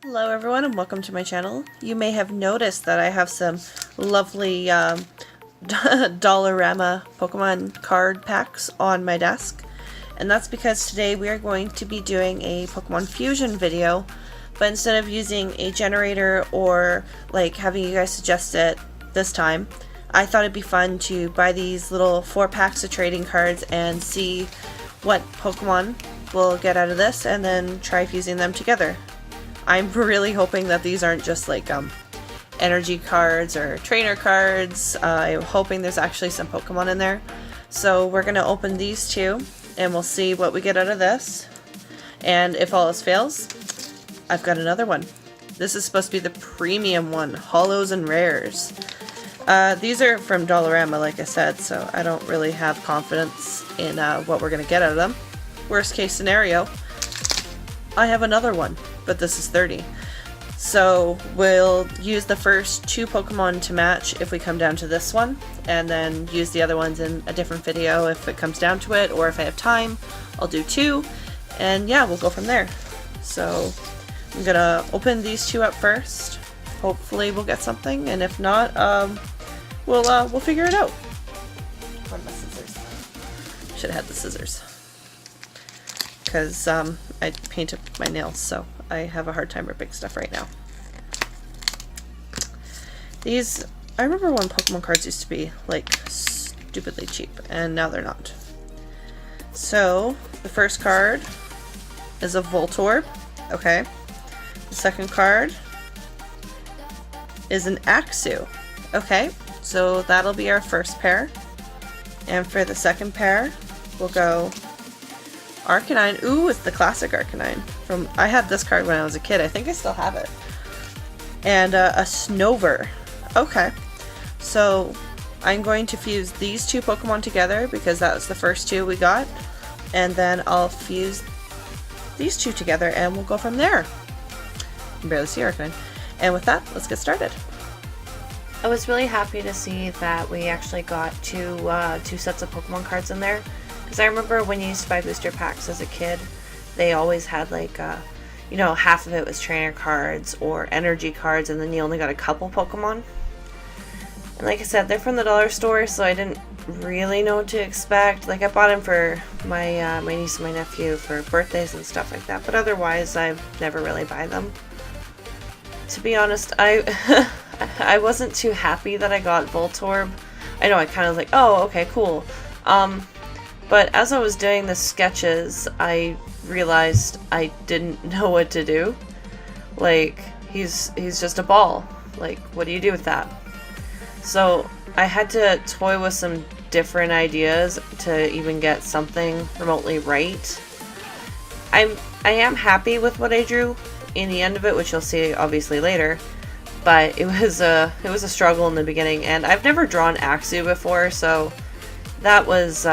Hello everyone and welcome to my channel. You may have noticed that I have some lovely Dollarama Pokemon card packs on my desk, and that's because today we are going to be doing a Pokemon Fusion video, but instead of using a generator or like having you guys suggest it this time, I thought it'd be fun to buy these little 4 packs of trading cards and see what Pokemon we'll get out of this and then try fusing them together. I'm really hoping that these aren't just like energy cards or trainer cards. I'm hoping there's actually some Pokemon in there. So we're going to open these two and we'll see what we get out of this. And if all else fails, I've got another one. This is supposed to be the premium one, Holos and Rares. These are from Dollarama, like I said, so I don't really have confidence in what we're going to get out of them. Worst case scenario, I have another one, but this is 30. So we'll use the first 2 Pokemon to match if we come down to this one, and then use the other ones in a different video if it comes down to it, or if I have time, I'll do 2, and yeah, we'll go from there. So I'm gonna open these 2 up first. Hopefully we'll get something, and if not, we'll figure it out. Where are my scissors? Should have had the scissors. Because I painted my nails, so I have a hard time ripping stuff right now. These, I remember when Pokemon cards used to be like stupidly cheap, and now they're not. So the first card is a Voltorb. Okay. The second card is an Axew. Okay, so that'll be our first pair. And for the second pair, we'll go Arcanine. Ooh, it's the classic Arcanine. I had this card when I was a kid. I think I still have it. And a Snover. Okay. So I'm going to fuse these 2 Pokemon together because that was the first 2 we got. And then I'll fuse these 2 together and we'll go from there. I can barely see Arcanine. And with that, let's get started. I was really happy to see that we actually got two sets of Pokemon cards in there. Because I remember when you used to buy booster packs as a kid, they always had like, you know, half of it was trainer cards or energy cards, and then you only got a couple Pokemon. And like I said, they're from the dollar store, so I didn't really know what to expect. Like, I bought them for my my niece and my nephew for birthdays and stuff like that, but otherwise I've never really buy them. To be honest, I I wasn't too happy that I got Voltorb. I know, I kind of was like, oh, okay, cool. But as I was doing the sketches, I realized I didn't know what to do. Like, he's just a ball. Like, what do you do with that? So I had to toy with some different ideas to even get something remotely right. I am happy with what I drew in the end of it, which you'll see obviously later. But it was a struggle in the beginning, and I've never drawn Axew before, so that was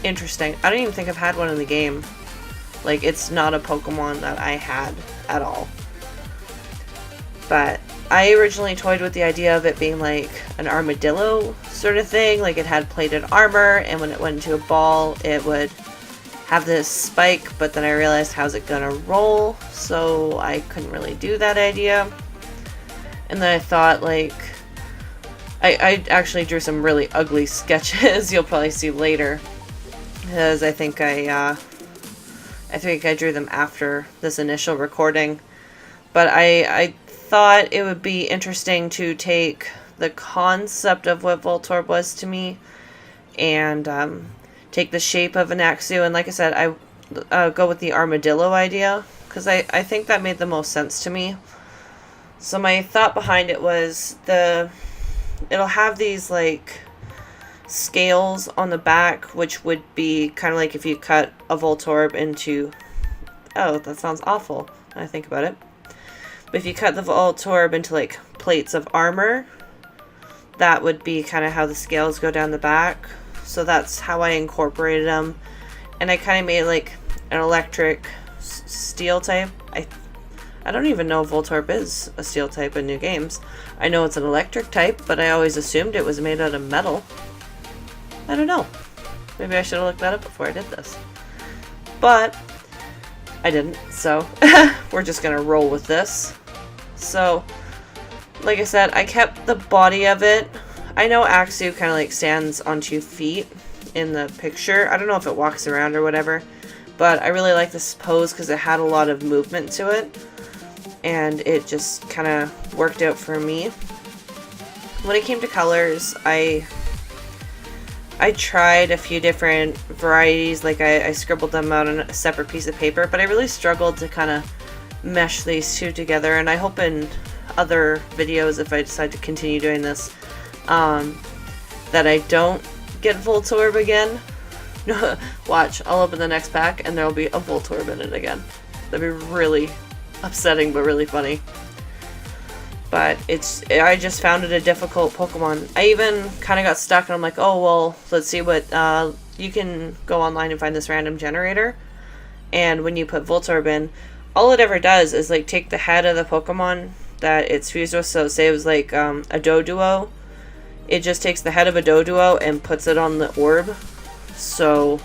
interesting. I don't even think I've had one in the game. Like, it's not a Pokemon that I had at all. But I originally toyed with the idea of it being like an armadillo sort of thing. Like, it had plated armor, and when it went into a ball, it would have this spike, but then I realized, how's it gonna roll? So I couldn't really do that idea. And then I thought, like, I actually drew some really ugly sketches you'll probably see later. Because I think I drew them after this initial recording. But I thought it would be interesting to take the concept of what Voltorb was to me and take the shape of an Axew. And like I said, I go with the armadillo idea because I think that made the most sense to me. So my thought behind it was it'll have these like scales on the back, which would be kind of like if you cut a Voltorb into, oh, that sounds awful when I think about it, but if you cut the Voltorb into like plates of armor, that would be kind of how the scales go down the back. So that's how I incorporated them, and I kind of made like an electric steel type. I don't even know if Voltorb is a steel type in new games. I know it's an electric type, but I always assumed it was made out of metal. I don't know. Maybe I should have looked that up before I did this. But I didn't, so we're just gonna roll with this. So, like I said, I kept the body of it. I know Axew kind of like stands on 2 feet in the picture. I don't know if it walks around or whatever, but I really like this pose because it had a lot of movement to it, and it just kind of worked out for me. When it came to colors, I tried a few different varieties, like I scribbled them out on a separate piece of paper, but I really struggled to kind of mesh these two together, and I hope in other videos, if I decide to continue doing this, that I don't get Voltorb again. Watch, I'll open the next pack and there'll be a Voltorb in it again. That'd be really upsetting, but really funny. But I just found it a difficult Pokemon. I even kind of got stuck and I'm like, oh, well, let's see what, you can go online and find this random generator. And when you put Voltorb in, all it ever does is like take the head of the Pokemon that it's fused with. So say it was like a Doduo. It just takes the head of a Doduo and puts it on the orb. So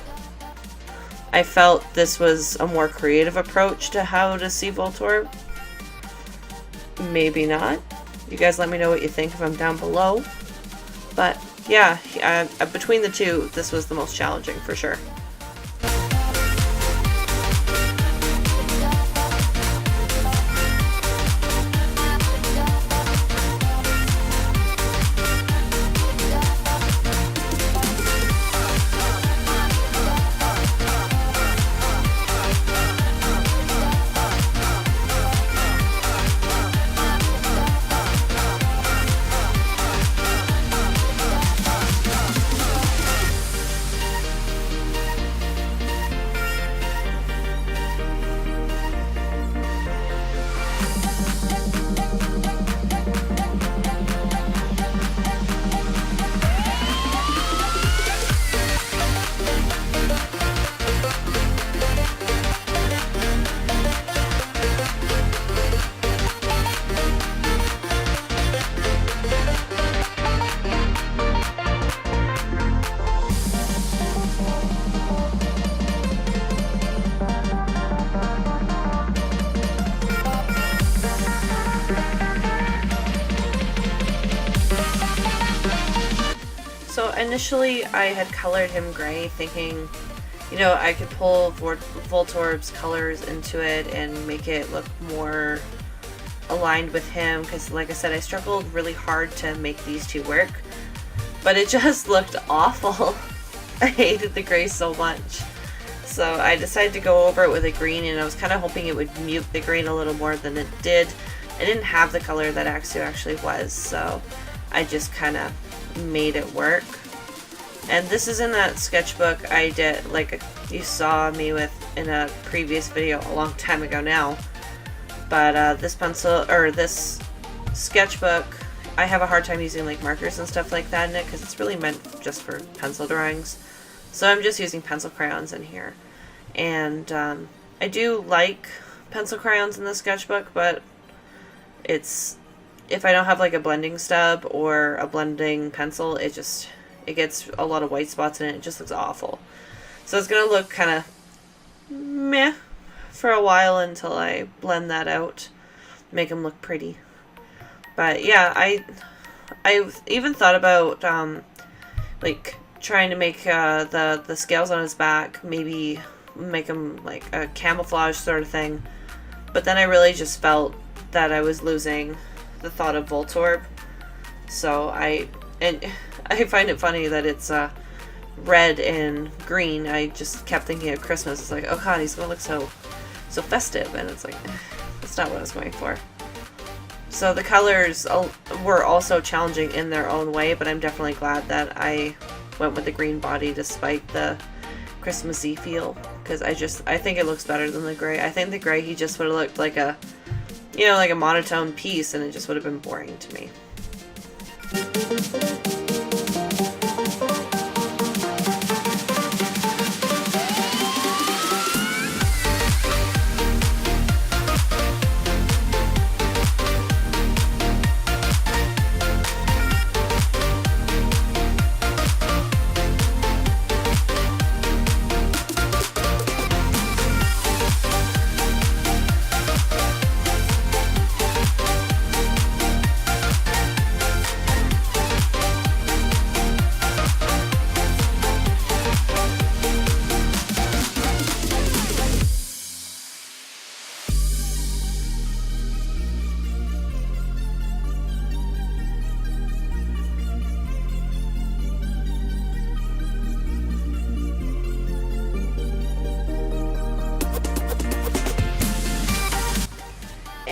I felt this was a more creative approach to how to see Voltorb. Maybe not. You guys let me know what you think of them down below. But yeah, between the two, this was the most challenging for sure. So initially I had colored him gray, thinking, you know, I could pull Voltorb's colors into it and make it look more aligned with him, because like I said, I struggled really hard to make these two work, but it just looked awful. I hated the gray so much. So I decided to go over it with a green, and I was kind of hoping it would mute the green a little more than it did. I didn't have the color that Axew actually was, so I just kind of made it work. And this is in that sketchbook I did, like you saw me with in a previous video a long time ago now. But this pencil, or this sketchbook, I have a hard time using like markers and stuff like that in it because it's really meant just for pencil drawings. So I'm just using pencil crayons in here. And I do like pencil crayons in the sketchbook, but it's, if I don't have like a blending stub or a blending pencil, it gets a lot of white spots in it. It just looks awful. So it's gonna look kind of meh for a while until I blend that out, make them look pretty. But yeah, I've even thought about like trying to make the scales on his back, maybe make them like a camouflage sort of thing. But then I really just felt that I was losing the thought of Voltorb. So I find it funny that it's red and green. I just kept thinking of Christmas. It's like, oh god, he's gonna look so festive, and it's like, that's not what I was going for. So the colors were also challenging in their own way, but I'm definitely glad that I went with the green body despite the Christmassy feel, because I think it looks better than the gray. I think the gray, he just would have looked like a, you know, like a monotone piece, and it just would have been boring to me.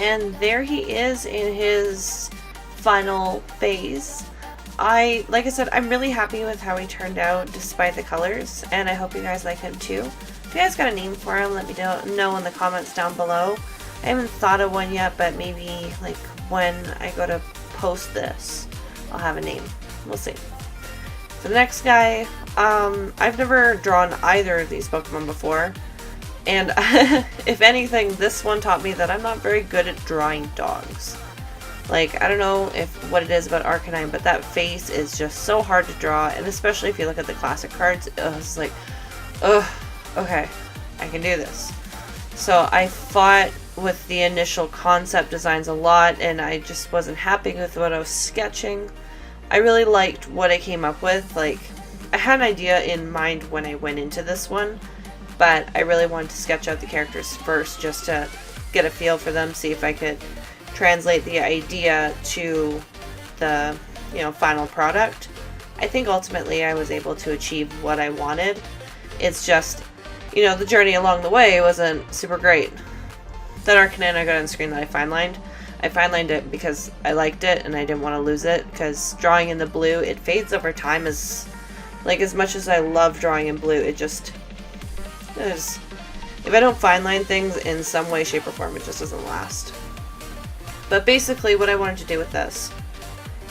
and there he is in his final phase. Like I said, I'm really happy with how he turned out despite the colors, and I hope you guys like him too. If you guys got a name for him, let me know in the comments down below. I haven't thought of one yet, but maybe like when I go to post this, I'll have a name. We'll see. So the next guy, I've never drawn either of these Pokemon before, and if anything, this one taught me that I'm not very good at drawing dogs. Like, I don't know what it is about Arcanine, but that face is just so hard to draw, and especially if you look at the classic cards, it's like, ugh, okay, I can do this. So I fought with the initial concept designs a lot, and I just wasn't happy with what I was sketching. I really liked what I came up with. Like, I had an idea in mind when I went into this one, but I really wanted to sketch out the characters first just to get a feel for them, see if I could translate the idea to the, final product. I think ultimately I was able to achieve what I wanted. It's just, the journey along the way wasn't super great. That Arcanine I got on screen that I fine-lined it because I liked it and I didn't want to lose it, because drawing in the blue, it fades over time. As much as I love drawing in blue, it just is, if I don't fine-line things in some way, shape, or form, it just doesn't last. But basically what I wanted to do with this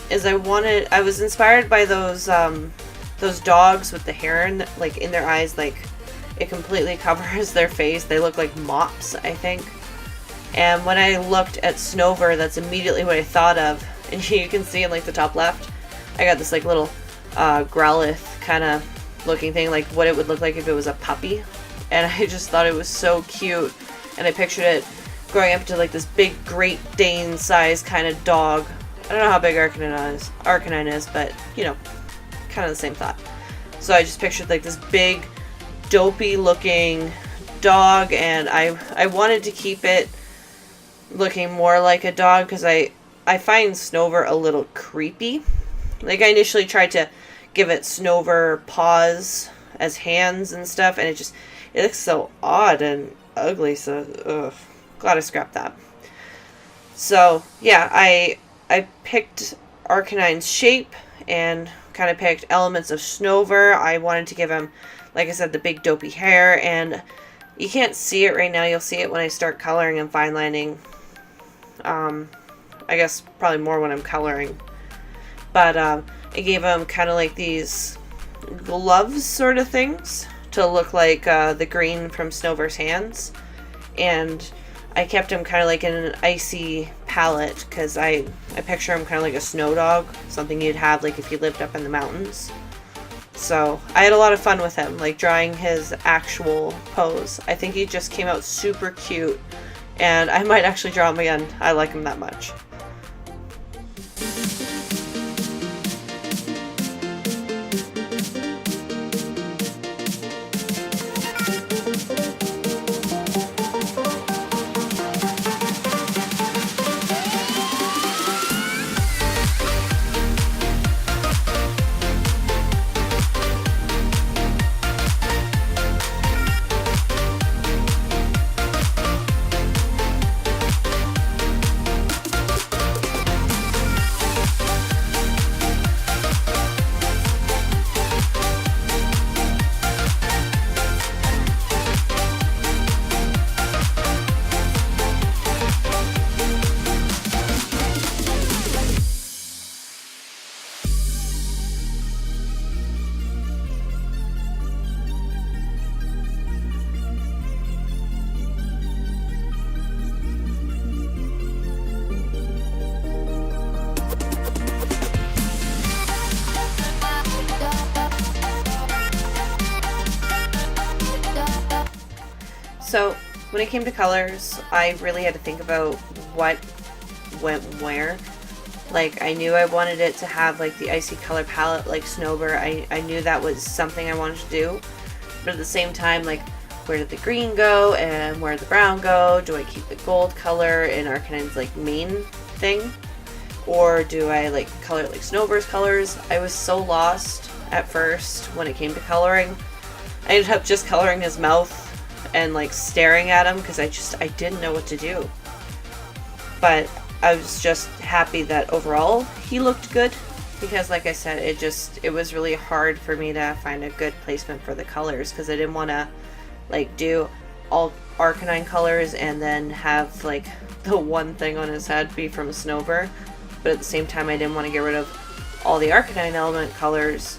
is I was inspired by those dogs with the hair in their eyes, like it completely covers their face. They look like mops, I think. And when I looked at Snover, that's immediately what I thought of. And you can see in the top left, I got this little Growlithe kind of looking thing, like what it would look like if it was a puppy. And I just thought it was so cute. And I pictured it growing up to this big Great Dane size kind of dog. I don't know how big Arcanine is, but kind of the same thought. So I just pictured this big, dopey looking dog, and I wanted to keep it looking more like a dog because I find Snover a little creepy. I initially tried to give it Snover paws as hands and stuff, and it looks so odd and ugly, so ugh. Glad I scrapped that. So yeah, I picked Arcanine's shape and kind of picked elements of Snover. I wanted to give him, like I said, the big dopey hair, and you can't see it right now. You'll see it when I start coloring and fine lining. I guess probably more when I'm coloring. But I gave him kind of these gloves sort of things to look like the green from Snover's hands, and I kept him kind of in an icy palette because I picture him kind of like a snow dog, something you'd have if you lived up in the mountains. So I had a lot of fun with him, drawing his actual pose. I think he just came out super cute, and I might actually draw him again. I like him that much. So when it came to colors, I really had to think about what went where. I knew I wanted it to have the icy color palette like Snover. I knew that was something I wanted to do. But at the same time, where did the green go and where did the brown go? Do I keep the gold color in Arcanine's main thing? Or do I color it like Snover's colors? I was so lost at first when it came to coloring. I ended up just coloring his mouth and staring at him because I didn't know what to do. but I was just happy that overall he looked good, because like I said, it was really hard for me to find a good placement for the colors, because I didn't want to like do all Arcanine colors and then have like the one thing on his head be from Snover, but at the same time I didn't want to get rid of all the Arcanine element colors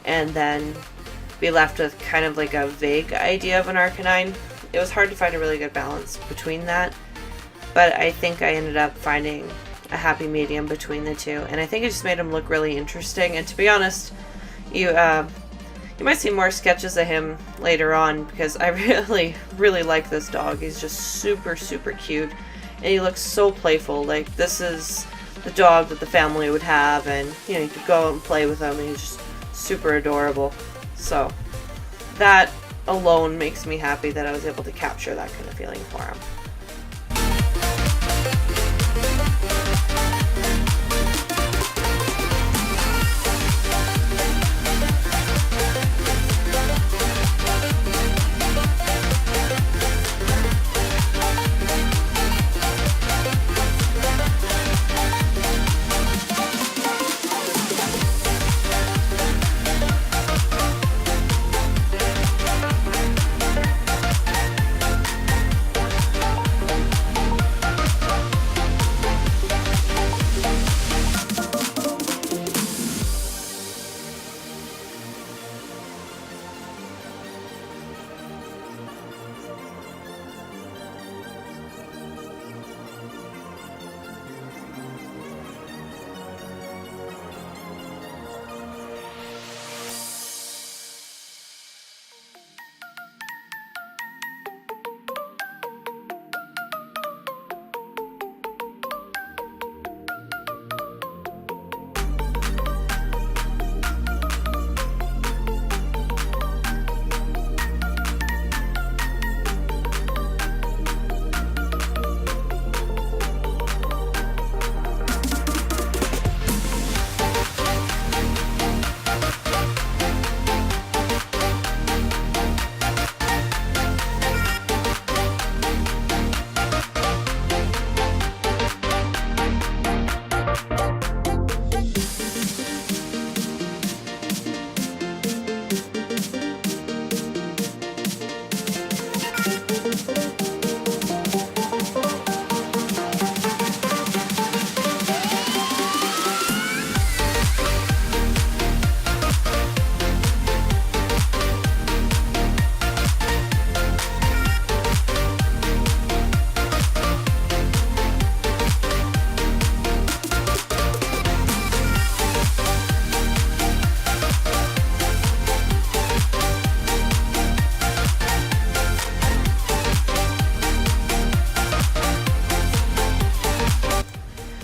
and then be left with kind of like a vague idea of an Arcanine. It was hard to find a really good balance between that, but I think I ended up finding a happy medium between the two, and I think it just made him look really interesting. And to be honest, you might see more sketches of him later on, because I really like this dog. He's just super cute, and he looks so playful. Like, this is the dog that the family would have, and you could go out and play with him, and he's just super adorable. So that alone makes me happy that I was able to capture that kind of feeling for him.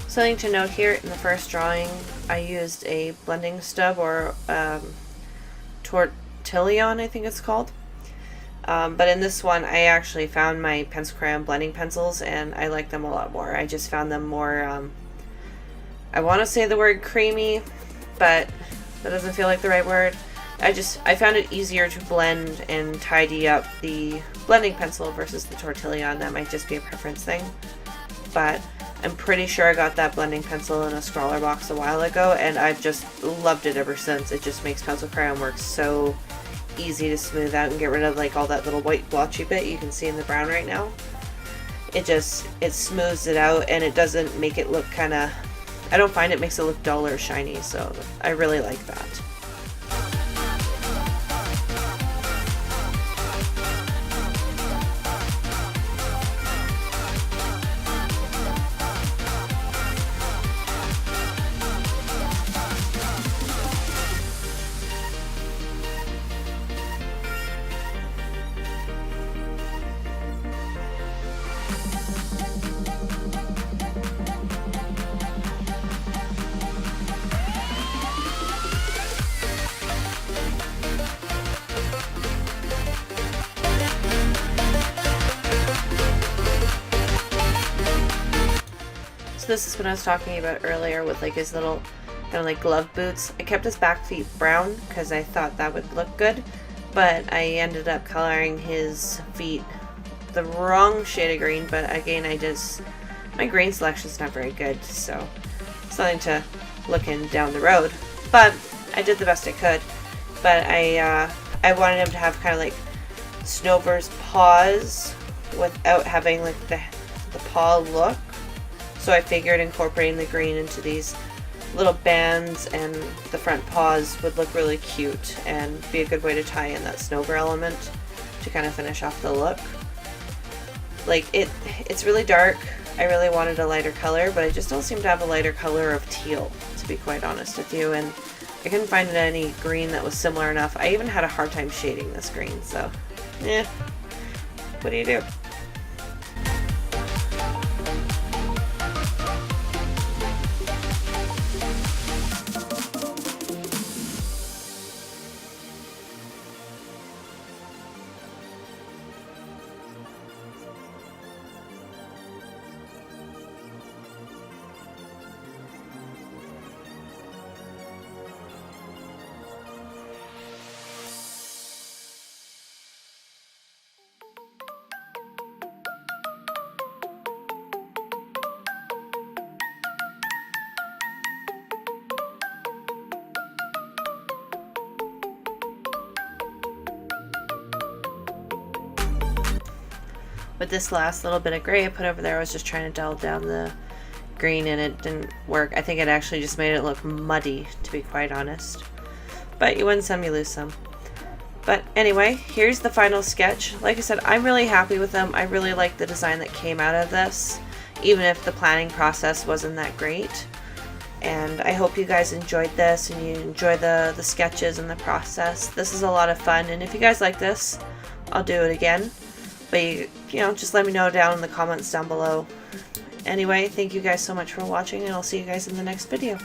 Something to note here, in the first drawing I used a blending stub, or Tortillion I think it's called, but in this one I actually found my pencil crayon blending pencils and I like them a lot more. I just found them more, I want to say the word creamy, but that doesn't feel like the right word. I found it easier to blend and tidy up the blending pencil versus the Tortillion. That might just be a preference thing, but I'm pretty sure I got that blending pencil in a Scrawler box a while ago, and I've just loved it ever since. It just makes pencil crayon work so easy to smooth out and get rid of like all that little white blotchy bit you can see in the brown right now. It smooths it out, and it doesn't make it look I don't find it makes it look dull or shiny, so I really like that. So this is what I was talking about earlier with like his little kind of like glove boots. I kept his back feet brown because I thought that would look good, but I ended up coloring his feet the wrong shade of green, but again I just My green selection's not very good, so something to look in down the road. But I did the best I could. But I wanted him to have kind of like Snover's paws without having like the paw look. So I figured incorporating the green into these little bands and the front paws would look really cute and be a good way to tie in that Snover element to kind of finish off the look. Like it's really dark. I really wanted a lighter color, but I just don't seem to have a lighter color of teal, to be quite honest with you. And I couldn't find any green that was similar enough. I even had a hard time shading this green, so what do you do? With this last little bit of gray I put over there, I was just trying to dull down the green and it didn't work. I think it actually just made it look muddy, to be quite honest. But you win some, you lose some. But anyway, here's the final sketch. Like I said, I'm really happy with them. I really like the design that came out of this, even if the planning process wasn't that great. And I hope you guys enjoyed this and you enjoy the sketches and the process. This is a lot of fun, and if you guys like this, I'll do it again. But you know, just let me know down in the comments down below. Anyway, thank you guys so much for watching, and I'll see you guys in the next video.